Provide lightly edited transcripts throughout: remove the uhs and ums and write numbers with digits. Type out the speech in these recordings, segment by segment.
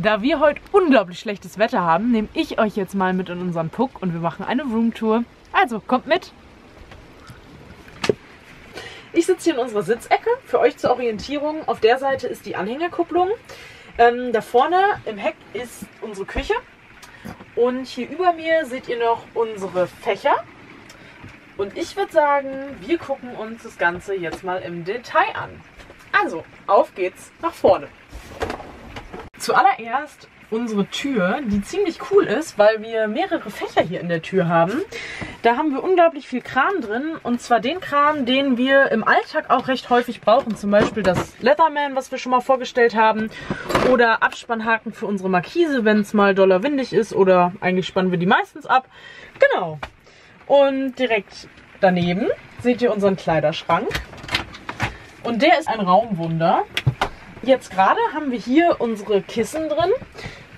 Da wir heute unglaublich schlechtes Wetter haben, nehme ich euch jetzt mal mit in unseren Puck und wir machen eine Roomtour. Also, kommt mit! Ich sitze hier in unserer Sitzecke. Für euch zur Orientierung, auf der Seite ist die Anhängerkupplung. Da vorne im Heck ist unsere Küche. Und hier über mir seht ihr noch unsere Fächer. Und ich würde sagen, wir gucken uns das Ganze jetzt mal im Detail an. Also, auf geht's nach vorne. Zuallererst unsere Tür, die ziemlich cool ist, weil wir mehrere Fächer hier in der Tür haben. Da haben wir unglaublich viel Kram drin, und zwar den Kram, den wir im Alltag auch recht häufig brauchen. Zum Beispiel das Leatherman, was wir schon mal vorgestellt haben, oder Abspannhaken für unsere Markise, wenn es mal doller windig ist, oder eigentlich spannen wir die meistens ab. Genau. Und direkt daneben seht ihr unseren Kleiderschrank. Und der ist ein Raumwunder. Jetzt gerade haben wir hier unsere Kissen drin.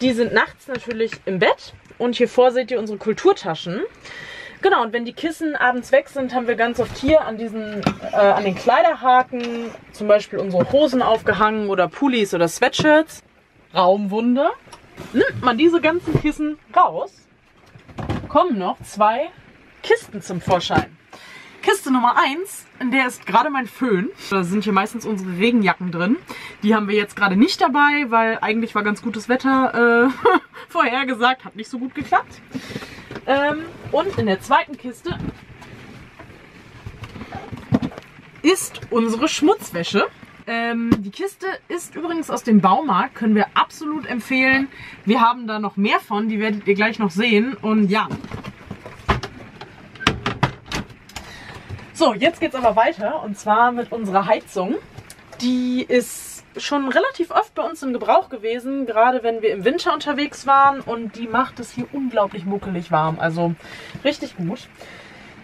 Die sind nachts natürlich im Bett. Und hier vor seht ihr unsere Kulturtaschen. Genau, und wenn die Kissen abends weg sind, haben wir ganz oft hier an den Kleiderhaken zum Beispiel unsere Hosen aufgehangen oder Pullis oder Sweatshirts. Raumwunder. Nimmt man diese ganzen Kissen raus, kommen noch zwei Kisten zum Vorschein. Kiste Nummer 1, in der ist gerade mein Föhn. Da sind hier meistens unsere Regenjacken drin. Die haben wir jetzt gerade nicht dabei, weil eigentlich war ganz gutes Wetter vorhergesagt. Hat nicht so gut geklappt. Und in der zweiten Kiste ist unsere Schmutzwäsche. Die Kiste ist übrigens aus dem Baumarkt. Können wir absolut empfehlen. Wir haben da noch mehr von. Die werdet ihr gleich noch sehen. Und ja. So, jetzt geht's aber weiter, und zwar mit unserer Heizung. Die ist schon relativ oft bei uns in Gebrauch gewesen, gerade wenn wir im Winter unterwegs waren, und die macht es hier unglaublich muckelig warm, also richtig gut.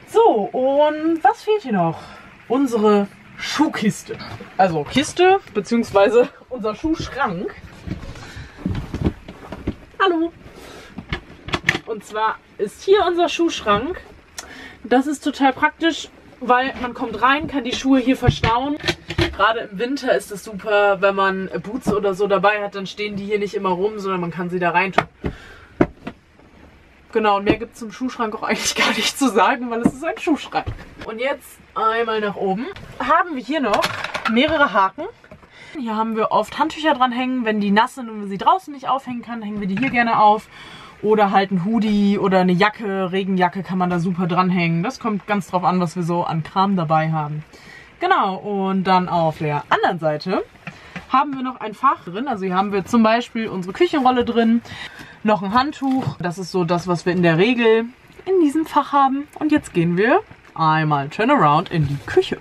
So, und was fehlt hier noch? Unsere Schuhkiste. Also Kiste, beziehungsweise unser Schuhschrank. Hallo! Und zwar ist hier unser Schuhschrank. Das ist total praktisch, weil man kommt rein, kann die Schuhe hier verstauen. Gerade im Winter ist es super, wenn man Boots oder so dabei hat, dann stehen die hier nicht immer rum, sondern man kann sie da rein tun. Genau, und mehr gibt es zum Schuhschrank auch eigentlich gar nicht zu sagen, weil es ist ein Schuhschrank. Und jetzt einmal nach oben. Haben wir hier noch mehrere Haken. Hier haben wir oft Handtücher dran hängen. Wenn die nass sind und wir sie draußen nicht aufhängen kann, hängen wir die hier gerne auf. Oder halt ein Hoodie oder eine Jacke, Regenjacke kann man da super dranhängen. Das kommt ganz drauf an, was wir so an Kram dabei haben. Genau, und dann auf der anderen Seite haben wir noch ein Fach drin. Also hier haben wir zum Beispiel unsere Küchenrolle drin, noch ein Handtuch. Das ist so das, was wir in der Regel in diesem Fach haben. Und jetzt gehen wir einmal Turnaround in die Küche.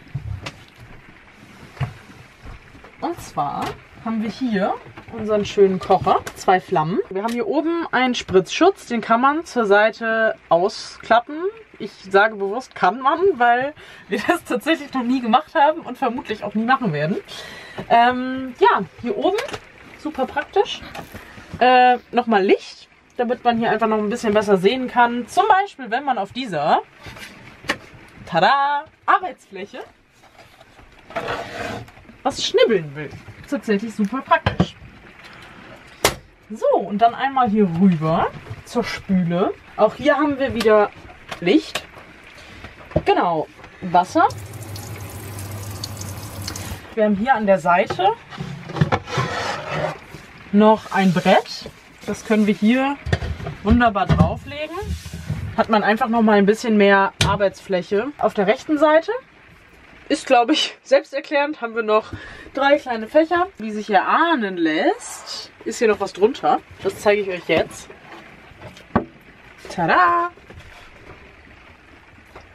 Und zwar haben wir hier unseren schönen Kocher, 2 Flammen. Wir haben hier oben einen Spritzschutz, den kann man zur Seite ausklappen. Ich sage bewusst kann man, weil wir das tatsächlich noch nie gemacht haben und vermutlich auch nie machen werden. Ja, hier oben, super praktisch. Nochmal Licht, damit man hier einfach noch ein bisschen besser sehen kann. Zum Beispiel, wenn man auf dieser tada, Arbeitsfläche was schnibbeln will. Tatsächlich super praktisch. So, und dann einmal hier rüber zur Spüle. Auch hier haben wir wieder Licht. Genau, Wasser. Wir haben hier an der Seite noch ein Brett. Das können wir hier wunderbar drauflegen. Hat man einfach noch mal ein bisschen mehr Arbeitsfläche. Auf der rechten Seite ist, glaube ich, selbsterklärend, haben wir noch 3 kleine Fächer. Wie sich erahnen lässt, ist hier noch was drunter. Das zeige ich euch jetzt. Tada!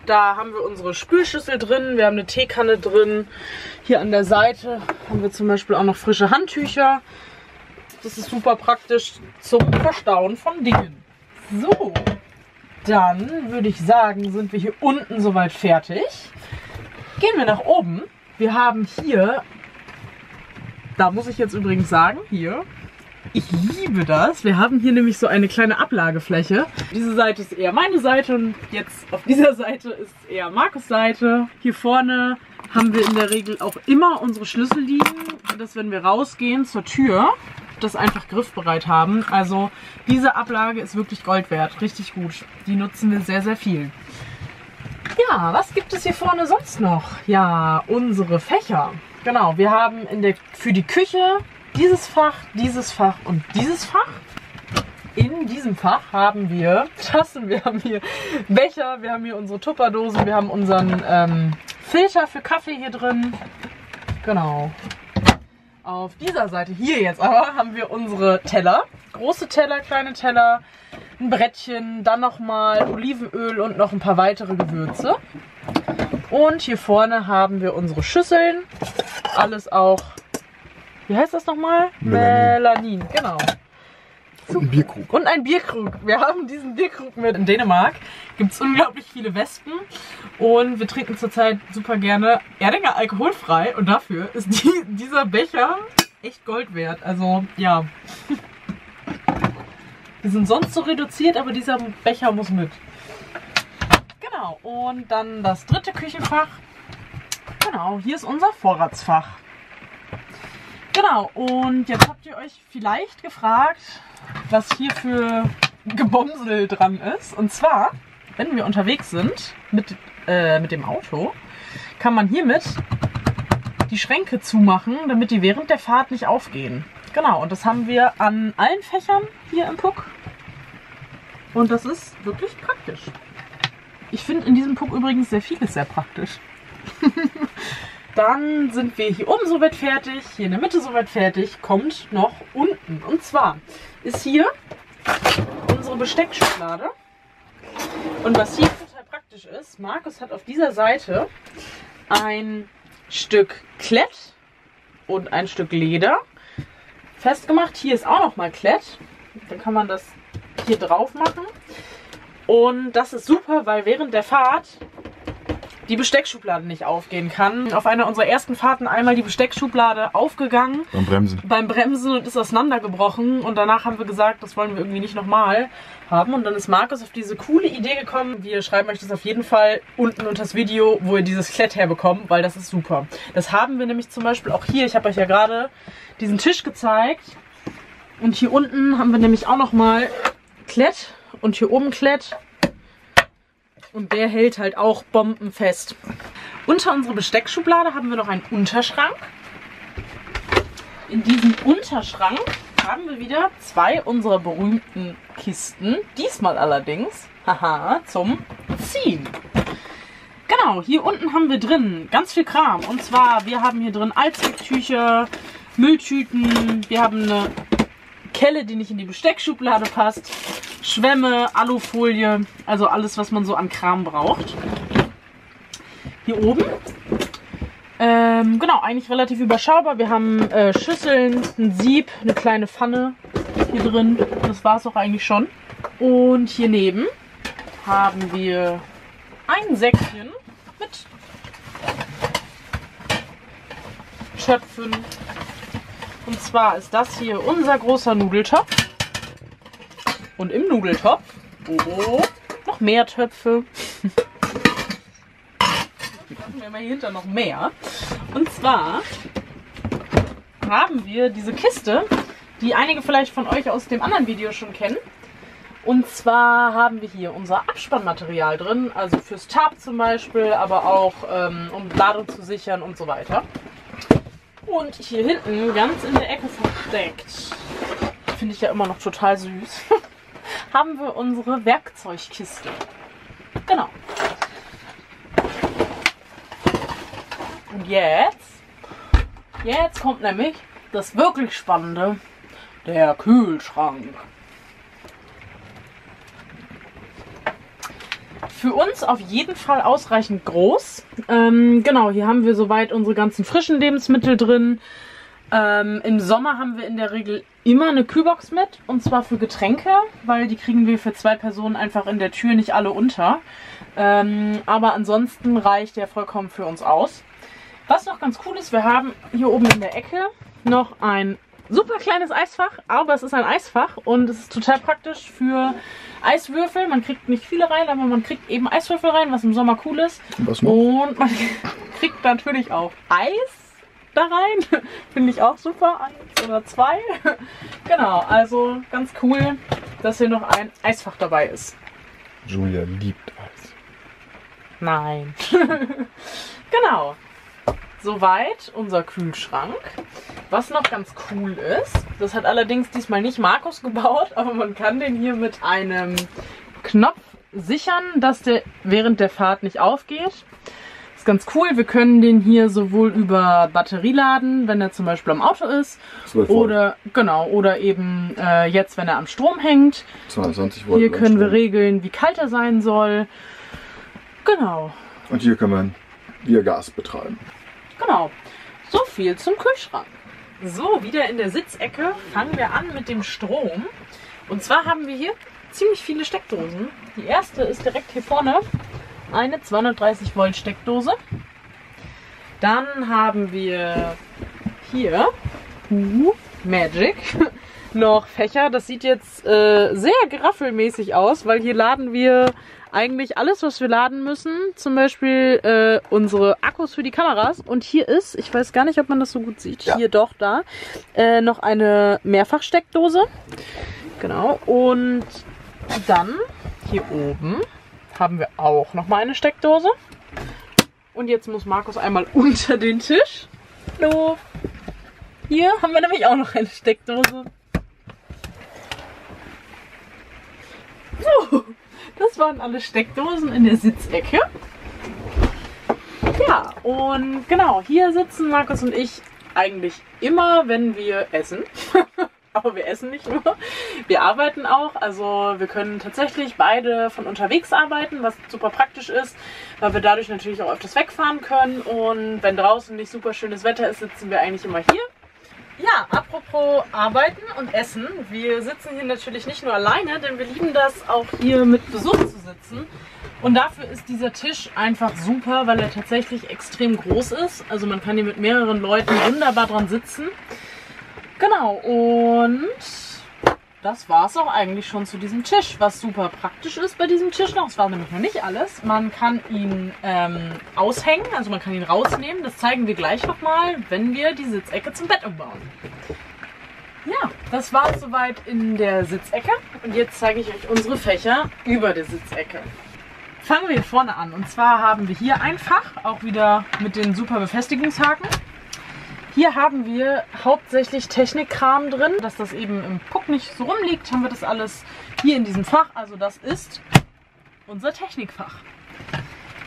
Da haben wir unsere Spülschüssel drin, wir haben eine Teekanne drin. Hier an der Seite haben wir zum Beispiel auch noch frische Handtücher. Das ist super praktisch zum Verstauen von Dingen. So, dann würde ich sagen, sind wir hier unten soweit fertig. Gehen wir nach oben. Wir haben hier, da muss ich jetzt übrigens sagen, hier, ich liebe das. Wir haben hier nämlich so eine kleine Ablagefläche. Diese Seite ist eher meine Seite und jetzt auf dieser Seite ist eher Markus' Seite. Hier vorne haben wir in der Regel auch immer unsere Schlüssel liegen, dass wenn wir rausgehen zur Tür, das einfach griffbereit haben. Also diese Ablage ist wirklich Gold wert, richtig gut. Die nutzen wir sehr, sehr viel. Ja, was gibt es hier vorne sonst noch? Ja, unsere Fächer. Genau, wir haben für die Küche dieses Fach und dieses Fach. In diesem Fach haben wir Tassen, wir haben hier Becher, wir haben hier unsere Tupperdosen, wir haben unseren Filter für Kaffee hier drin. Genau. Auf dieser Seite hier jetzt aber haben wir unsere Teller. Große Teller, kleine Teller, ein Brettchen, dann nochmal Olivenöl und noch ein paar weitere Gewürze. Und hier vorne haben wir unsere Schüsseln. Alles auch, wie heißt das nochmal? Melanin, genau. Und ein Bierkrug. Und ein Bierkrug. Wir haben diesen Bierkrug mit. In Dänemark gibt es unglaublich viele Wespen und wir trinken zurzeit super gerne Erdinger alkoholfrei und dafür ist dieser Becher echt Gold wert. Also ja, wir sind sonst so reduziert, aber dieser Becher muss mit. Genau, und dann das dritte Küchenfach. Genau, hier ist unser Vorratsfach. Genau, und jetzt habt ihr euch vielleicht gefragt, was hier für Gebomsel dran ist. Und zwar, wenn wir unterwegs sind mit dem Auto, kann man hiermit die Schränke zumachen, damit die während der Fahrt nicht aufgehen. Genau, und das haben wir an allen Fächern hier im Puck. Und das ist wirklich praktisch. Ich finde in diesem Puck übrigens sehr vieles sehr praktisch. Dann sind wir hier oben soweit fertig, hier in der Mitte soweit fertig, kommt noch unten. Und zwar ist hier unsere Besteckschublade. Und was hier total praktisch ist, Markus hat auf dieser Seite ein Stück Klett und ein Stück Leder festgemacht. Hier ist auch nochmal Klett. Dann kann man das hier drauf machen. Und das ist super, weil während der Fahrt die Besteckschublade nicht aufgehen kann. Auf einer unserer ersten Fahrten einmal die Besteckschublade aufgegangen. Beim Bremsen und ist auseinandergebrochen. Und danach haben wir gesagt, das wollen wir irgendwie nicht nochmal haben. Und dann ist Markus auf diese coole Idee gekommen. Wir schreiben euch das auf jeden Fall unten unter das Video, wo ihr dieses Klett herbekommt, weil das ist super. Das haben wir nämlich zum Beispiel auch hier. Ich habe euch ja gerade diesen Tisch gezeigt. Und hier unten haben wir nämlich auch nochmal Klett und hier oben Klett. Und der hält halt auch bombenfest. Unter unserer Besteckschublade haben wir noch einen Unterschrank. In diesem Unterschrank haben wir wieder zwei unserer berühmten Kisten. Diesmal allerdings, haha, zum Ziehen. Genau, hier unten haben wir drin ganz viel Kram. Und zwar, wir haben hier drin Allzwecktücher, Mülltüten, wir haben eine Kelle, die nicht in die Besteckschublade passt, Schwämme, Alufolie, also alles, was man so an Kram braucht. Hier oben, genau, eigentlich relativ überschaubar. Wir haben Schüsseln, ein Sieb, eine kleine Pfanne hier drin. Das war es auch eigentlich schon. Und hier neben haben wir ein Säckchen mit Töpfen. Und zwar ist das hier unser großer Nudeltopf. Und im Nudeltopf, noch mehr Töpfe. Machen wir mal hier hinter noch mehr. Und zwar haben wir diese Kiste, die einige vielleicht von euch aus dem anderen Video schon kennen. Und zwar haben wir hier unser Abspannmaterial drin, also fürs Tarp zum Beispiel, aber auch um Ladung zu sichern und so weiter. Und hier hinten, ganz in der Ecke versteckt, finde ich ja immer noch total süß, haben wir unsere Werkzeugkiste. Genau. Und jetzt kommt nämlich das wirklich Spannende, der Kühlschrank. Für uns auf jeden Fall ausreichend groß. Genau, hier haben wir soweit unsere ganzen frischen Lebensmittel drin. Im Sommer haben wir in der Regel immer eine Kühlbox mit, und zwar für Getränke, weil die kriegen wir für 2 Personen einfach in der Tür nicht alle unter. Aber ansonsten reicht der vollkommen für uns aus. Was noch ganz cool ist, wir haben hier oben in der Ecke noch ein super kleines Eisfach, aber es ist ein Eisfach und es ist total praktisch für Eiswürfel. Man kriegt nicht viele rein, aber man kriegt eben Eiswürfel rein, was im Sommer cool ist. Was noch? Und man kriegt natürlich auch Eis da rein. Finde ich auch super. 1 oder 2. Genau, also ganz cool, dass hier noch ein Eisfach dabei ist. Julia liebt Eis. Nein. Genau. Soweit unser Kühlschrank. Was noch ganz cool ist, das hat allerdings diesmal nicht Markus gebaut, aber man kann den hier mit einem Knopf sichern, dass der während der Fahrt nicht aufgeht. Ist ganz cool. Wir können den hier sowohl über Batterie laden, wenn er zum Beispiel am Auto ist, oder eben jetzt, wenn er am Strom hängt. 22 Volt. Hier können wir regeln, wie kalt er sein soll. Genau. Und hier kann man via Gas betreiben. Genau. So viel zum Kühlschrank. So, wieder in der Sitzecke fangen wir an mit dem Strom. Und zwar haben wir hier ziemlich viele Steckdosen. Die erste ist direkt hier vorne. Eine 230 Volt Steckdose. Dann haben wir hier Magic noch Fächer. Das sieht jetzt sehr geraffelmäßig aus, weil hier laden wir eigentlich alles, was wir laden müssen. Zum Beispiel unsere Akkus für die Kameras. Und hier ist, ich weiß gar nicht, ob man das so gut sieht, hier doch da, noch eine Mehrfachsteckdose. Genau. Und dann hier oben haben wir auch noch mal eine Steckdose. Und jetzt muss Markus einmal unter den Tisch. Hallo. Hier haben wir nämlich auch noch eine Steckdose. So, das waren alle Steckdosen in der Sitzecke. Ja, und genau, hier sitzen Markus und ich eigentlich immer, wenn wir essen. Aber wir essen nicht nur, wir arbeiten auch. Also wir können tatsächlich beide von unterwegs arbeiten, was super praktisch ist, weil wir dadurch natürlich auch öfters wegfahren können. Und wenn draußen nicht super schönes Wetter ist, sitzen wir eigentlich immer hier. Ja, apropos Arbeiten und Essen. Wir sitzen hier natürlich nicht nur alleine, denn wir lieben das auch hier mit Besuch zu sitzen. Und dafür ist dieser Tisch einfach super, weil er tatsächlich extrem groß ist. Also man kann hier mit mehreren Leuten wunderbar dran sitzen. Genau, und das war es auch eigentlich schon zu diesem Tisch. Was super praktisch ist bei diesem Tisch noch, das war nämlich noch nicht alles, man kann ihn aushängen, also man kann ihn rausnehmen. Das zeigen wir gleich nochmal, wenn wir die Sitzecke zum Bett umbauen. Ja, das war es soweit in der Sitzecke. Und jetzt zeige ich euch unsere Fächer über der Sitzecke. Fangen wir hier vorne an. Und zwar haben wir hier ein Fach, auch wieder mit den super Befestigungshaken. Hier haben wir hauptsächlich Technikkram drin, dass das eben im Puck nicht so rumliegt, haben wir das alles hier in diesem Fach. Also das ist unser Technikfach.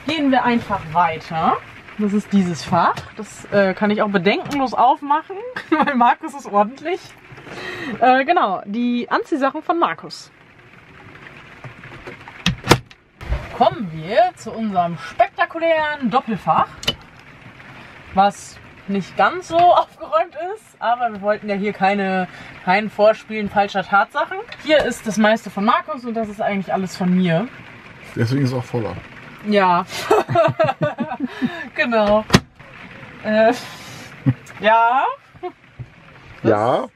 Gehen wir einfach weiter. Das ist dieses Fach. Das kann ich auch bedenkenlos aufmachen, weil Markus ist ordentlich. Genau, die Anziehsachen von Markus. Kommen wir zu unserem spektakulären Doppelfach, was nicht ganz so aufgeräumt ist, aber wir wollten ja hier kein Vorspielen falscher Tatsachen. Hier ist das meiste von Markus und das ist eigentlich alles von mir. Deswegen ist es auch voller. Ja, genau. Ja. Ja.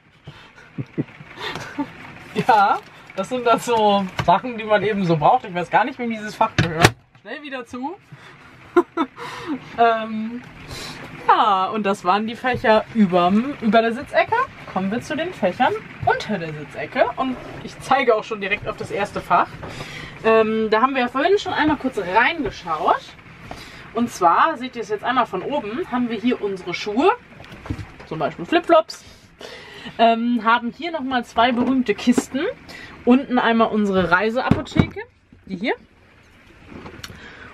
Ja, das sind dann so Sachen, die man eben so braucht. Ich weiß gar nicht, wem dieses Fach gehört. Schnell wieder zu. Ja, und das waren die Fächer über der Sitzecke. Kommen wir zu den Fächern unter der Sitzecke. Und ich zeige auch schon direkt auf das erste Fach. Da haben wir ja vorhin schon einmal kurz reingeschaut. Und zwar, seht ihr es jetzt einmal von oben, haben wir hier unsere Schuhe. Zum Beispiel Flipflops. Haben hier nochmal 2 berühmte Kisten. Unten einmal unsere Reiseapotheke. Die hier.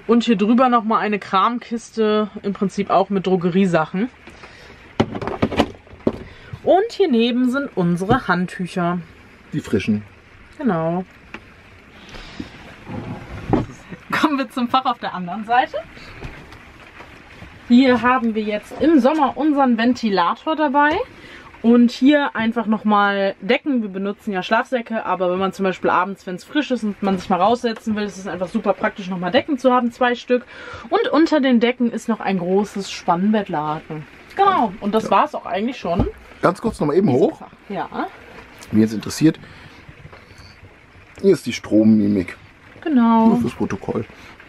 Und hier drüber nochmal eine Kramkiste, im Prinzip auch mit Drogeriesachen. Und hier neben sind unsere Handtücher. Die frischen. Genau. Kommen wir zum Fach auf der anderen Seite. Hier haben wir jetzt im Sommer unseren Ventilator dabei. Und hier einfach nochmal Decken. Wir benutzen ja Schlafsäcke, aber wenn man zum Beispiel abends, wenn es frisch ist und man sich mal raussetzen will, ist es einfach super praktisch, nochmal Decken zu haben, 2 Stück. Und unter den Decken ist noch ein großes Spannbettlaken. Genau, und das war es auch eigentlich schon. Ganz kurz nochmal eben hoch. Ja. Wen es interessiert, hier ist die Strommimik. Genau. Nur fürs Protokoll.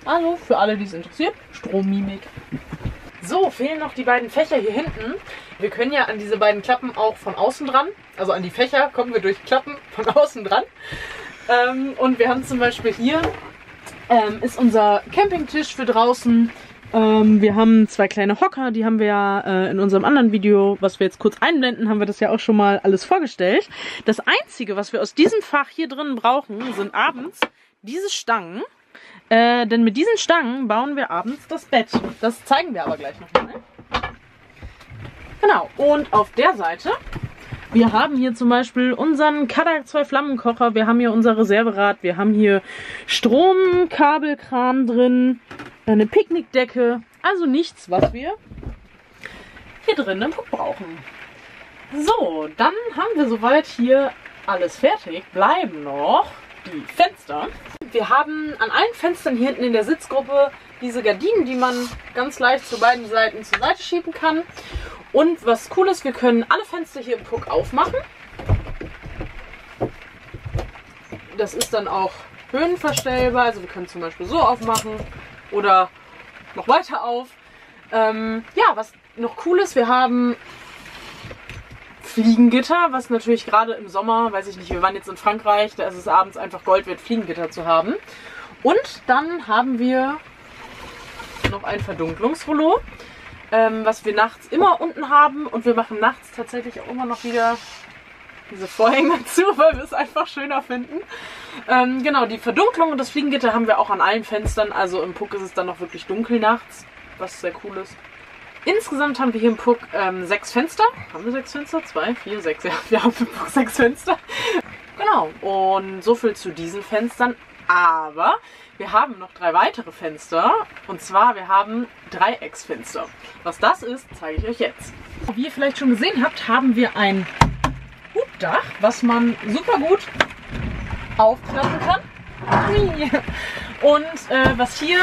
Also für alle, die es interessiert, Strommimik. So, fehlen noch die beiden Fächer hier hinten. Wir können ja an diese beiden Klappen auch von außen dran. Also an die Fächer kommen wir durch Klappen von außen dran. Und wir haben zum Beispiel hier ist unser Campingtisch für draußen. Wir haben 2 kleine Hocker, die haben wir ja in unserem anderen Video, was wir jetzt kurz einblenden, haben wir das ja auch schon mal alles vorgestellt. Das Einzige, was wir aus diesem Fach hier drin brauchen, sind abends diese Stangen. Denn mit diesen Stangen bauen wir abends das Bett. Das zeigen wir aber gleich nochmal. Genau, und auf der Seite, wir haben hier zum Beispiel unseren Kadak 2 Flammenkocher, wir haben hier unser Reserverad, wir haben hier Stromkabelkran drin, eine Picknickdecke, also nichts, was wir hier drin im Puck brauchen. So, dann haben wir soweit hier alles fertig. Bleiben noch die Fenster. Wir haben an allen Fenstern hier hinten in der Sitzgruppe diese Gardinen, die man ganz leicht zu beiden Seiten zur Seite schieben kann. Und was cool ist, wir können alle Fenster hier im Puck aufmachen. Das ist dann auch höhenverstellbar, also wir können zum Beispiel so aufmachen oder noch weiter auf. Ja, was noch cool ist, wir haben Fliegengitter, was natürlich gerade im Sommer, weiß ich nicht, wir waren jetzt in Frankreich, da ist es abends einfach Gold wert, Fliegengitter zu haben. Und dann haben wir noch ein Verdunklungsrollo, was wir nachts immer unten haben, und wir machen nachts tatsächlich auch immer noch wieder diese Vorhänge zu, weil wir es einfach schöner finden. Genau, die Verdunklung und das Fliegengitter haben wir auch an allen Fenstern, also im Puck ist es dann noch wirklich dunkel nachts, was sehr cool ist. Insgesamt haben wir hier im Puck 6 Fenster. Haben wir 6 Fenster? 2, 4, 6. Ja, wir haben im Puck 6 Fenster. Genau, und so viel zu diesen Fenstern. Aber wir haben noch 3 weitere Fenster. Und zwar, wir haben Dreiecksfenster. Was das ist, zeige ich euch jetzt. Wie ihr vielleicht schon gesehen habt, haben wir ein Hubdach, was man super gut aufklappen kann. Und was hier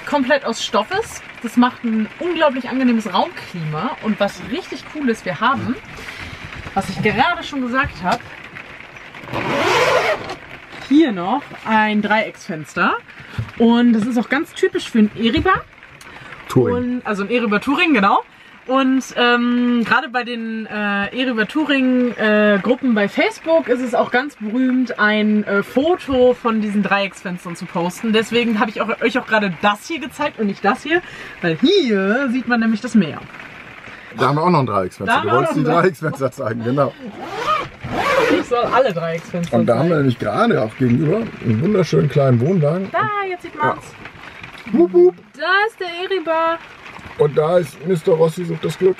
komplett aus Stoff ist, das macht ein unglaublich angenehmes Raumklima. Und was richtig cool ist, wir haben, was ich gerade schon gesagt habe, hier noch ein Dreiecksfenster. Und das ist auch ganz typisch für ein Eriba. Touring. Also ein Eriba Touring, genau. Und gerade bei den Eriba Touring Gruppen bei Facebook ist es auch ganz berühmt, ein Foto von diesen Dreiecksfenstern zu posten. Deswegen habe ich euch auch gerade das hier gezeigt und nicht das hier, weil hier sieht man nämlich das Meer. Da haben wir auch noch ein Dreiecksfenster. Du wolltest die Dreiecksfenster zeigen, genau. Ich soll alle Dreiecksfenster Und da haben wir nämlich gerade auch gegenüber einen wunderschönen kleinen Wohnwagen. Da, jetzt sieht man's. Ja. Wup, wup. Da ist der Eriba. Und da ist Mr. Rossi sucht das Glück.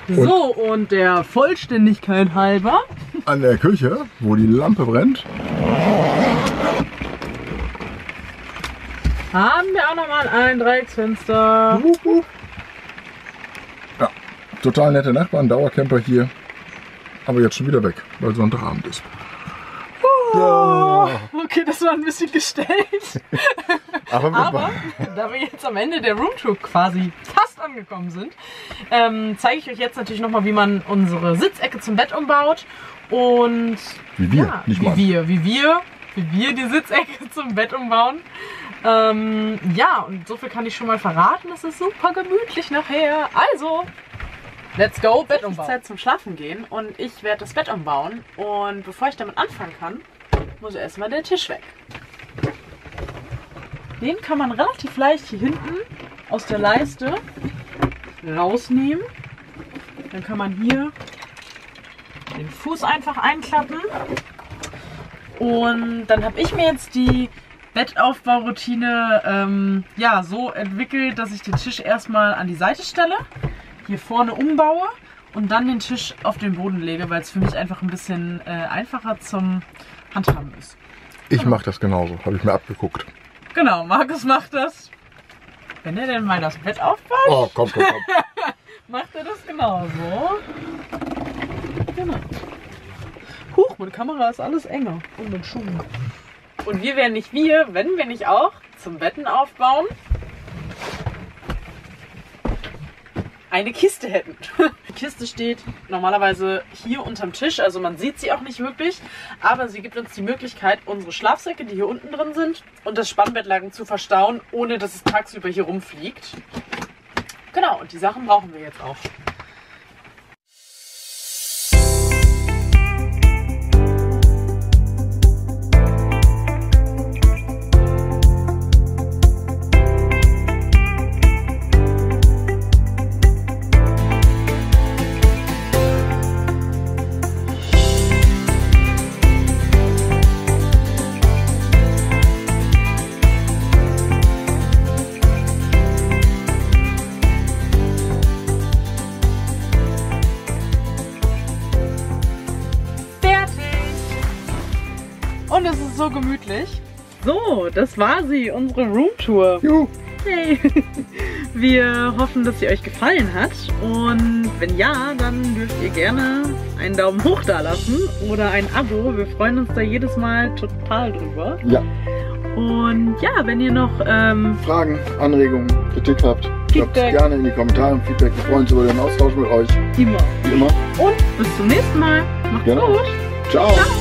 So, und der Vollständigkeit halber an der Küche, wo die Lampe brennt, haben wir auch nochmal ein Dreiecksfenster. wup, wup. Ja, total nette Nachbarn, Dauercamper hier. Aber jetzt schon wieder weg, weil Sonntagabend ist. Oh, okay, das war ein bisschen gestellt. Aber da wir jetzt am Ende der Roomtour quasi fast angekommen sind, zeige ich euch jetzt natürlich nochmal, wie man unsere Sitzecke zum Bett umbaut. Und wie wir, ja, nicht mal. Wie wir die Sitzecke zum Bett umbauen. Ja, und so viel kann ich schon mal verraten. Es ist super gemütlich nachher. Also, let's go, Bett umbauen. Es ist Zeit zum Schlafen gehen und ich werde das Bett umbauen. Und bevor ich damit anfangen kann, muss erstmal der Tisch weg. Den kann man relativ leicht hier hinten aus der Leiste rausnehmen. Dann kann man hier den Fuß einfach einklappen. Und dann habe ich mir jetzt die Bettaufbauroutine ja, so entwickelt, dass ich den Tisch erstmal an die Seite stelle, hier vorne umbaue und dann den Tisch auf den Boden lege, weil es für mich einfach ein bisschen einfacher zum Handhaben ist. Ich mache das genauso, habe ich mir abgeguckt. Genau, Markus macht das. Wenn er denn mal das Bett aufbaut, oh, komm. macht er das genauso. Genau. Huch, mit Kamera ist alles enger und mit Schuhen. Und wir wären nicht wir, wenn wir nicht auch zum Betten aufbauen eine Kiste hätten. Die Kiste steht normalerweise hier unterm Tisch, also man sieht sie auch nicht wirklich, aber sie gibt uns die Möglichkeit, unsere Schlafsäcke, die hier unten drin sind, und das Spannbettlaken zu verstauen, ohne dass es tagsüber hier rumfliegt. Genau, und die Sachen brauchen wir jetzt auch. Und es ist so gemütlich. So, das war sie, unsere Roomtour. Juhu. Hey. Wir hoffen, dass sie euch gefallen hat. Und wenn ja, dann dürft ihr gerne einen Daumen hoch da lassen oder ein Abo. Wir freuen uns da jedes Mal total drüber. Ja. Und ja, wenn ihr noch Fragen, Anregungen, Kritik habt, schreibt Feedback. gerne in die Kommentare und Feedback. Wir freuen uns über den Austausch mit euch. immer. Wie immer. Und bis zum nächsten Mal. Macht's Genau. gut. Ciao. Ciao.